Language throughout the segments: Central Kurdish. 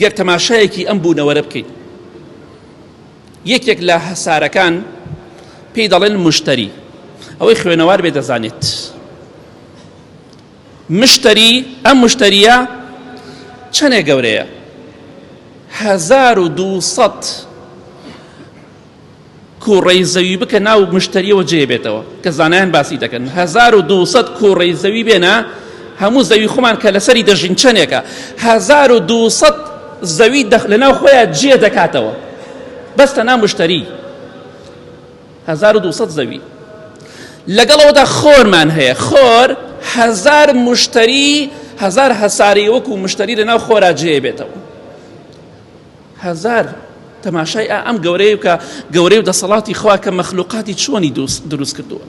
گەر تەماشایەکی ئەم بوونەوەرە بکەیت، یەکێک لە هەسارەکان پێی دەڵێن مشتری، ئەوەی خوێنەوار بێ دەزانێت. مشتری، ئەم مشتریە چەندێک گەورەیە؟ 1200 کوڕەی زەوی بکە ناو مشتریەوە جێ بێتەوە کە زانایان باسی دەکەن. 1200 کوڕەی زەوی بێنە هەموو زەوی خۆمان کە لەسەری دەژین چەندێکە؟ 1200 زەوی لەناو خۆیان جێ دەکاتەوە بەستە ناو مشتری. 1200 زەوی لەگەڵەوەدا خۆرمان هەیە، خۆر 1000 مشتری، 1000 هەساری وەکو مشتری لەناو خۆرا جێ بێتەوە. 1000 تەماشای ئەم گەورەی بکە، گەورەی و دەسەڵاتی خوا کە مەخلوقاتی چۆنی دروست کردووە.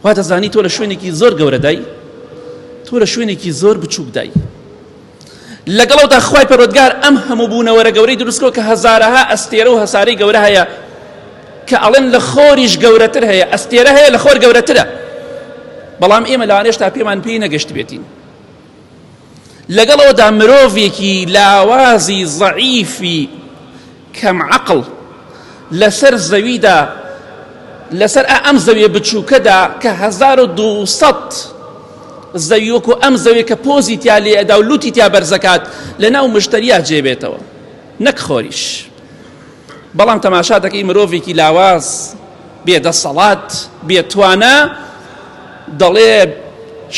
وا دەزانی تۆ لە شوێنێکی زۆر گەورە دای، تۆ لە شوێنێکی زۆر بچووک دای. لەگەڵەوەدا خوای پەروەردگار ئەم هەموو بوونەوەرە گەورەی دروست کردووە کە هەزارەها ئەستێرە و هەسارەی گەورە هەیە کە ئەڵێن لە خۆریش گەورەتر هەیە، ئەستێرە هەیە لە خۆر گەورەترە، بەڵام ئێمە لەوانەیە هێشتا پێمان پێی نەگەشت بێتین. لەگەڵەوەدا مرۆڤێکی لاوازی زەعیفی کەم عەقڵ لەسەر زەویدا، لەسەر ئەم زەویە بچووکەدا کە 1200 زەوی وەکو ئەم زەویە کە پۆزی تیا لێ ئەدا و لوتی تیا بەرزەکات لەناو مشتریە جێبێتەوە، نەک خۆریش. بەڵام تەماشا دەکەی مرۆڤێکی لاواز بێدەسەڵات بێتوانە دەڵێ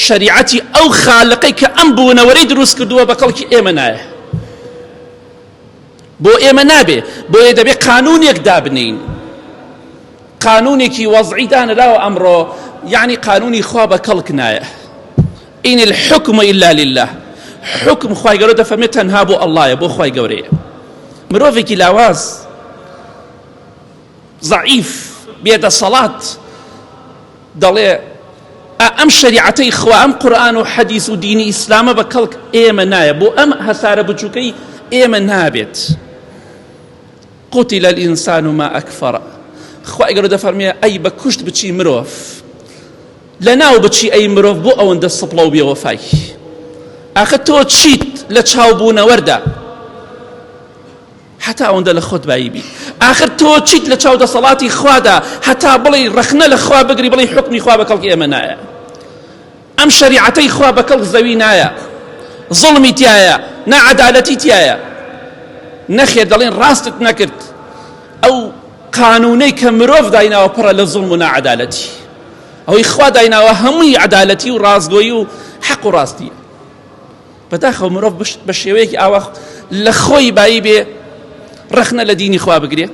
شەریعەتی ئەو خالقەی کە ئەم بوونەوەرەی دروست کردووە بە کەڵکی ئێمە نایە، بۆ ئێمە نابێ، بۆیە دەبێ قانونێک دابنین، قانونێکی وەضعی دانراوە ئەمڕۆ، یعنی قانونی خوا بە کەڵک نایە. ئین الحکم إلا لله، حکم خوای گەورە دەفەرمێت تەنها بۆ ئەڵڵایە، بۆ خوای گەورەیە. مرۆڤێکی لاواز ضعیف بێدەسەڵات دەڵێ ئەم شریعەتەی خوا، ئەم قورئان و حەدیث و دینی ئیسلامە بە کەڵک ئێمە نایە، بۆ ئەم هەسارە بچووکەی ئێمە نابێت. قوتیل الئینسان ما ئەکفەرە، خوای گەورە دەفەرمێ ئەی بە کوشت بچی مرۆڤ، لەناو بچی ئەی مرۆڤ بۆ ئەوەندە سپڵە و بێوەفای. ئاخە تۆ چیت لە چاوبوونەوەردا حتا ئەوەندە لە خۆت بایی بی؟ ئاخر تۆ چیت لە چاو دەسەڵاتی خوادا حتا بڵێ ڕەخنە لە خوا بگری، بڵێ حکمی خوا بە کەڵکی ئێمە نایە، ئەم شەریعەتەی خوا بە کەڵک زەوی نایە، زوڵمی تایە، نەعەدالەتی تایە. نەخێر دەڵێن ڕاستت نەکرد، ئەو قانونەی کە مرۆڤ دایناوە پڕە لە زوڵم و نەعەدالەتی، ئەوەی خوا دایناوە هەمووی عەدالەتی و ڕاستگۆیی و حەق و ڕاستیە. بەداخەوە مرۆڤ بە شێوەیەکی ئاوا لە خۆی بایی بێ ڕەخنە لە دینی خوا بگرێ،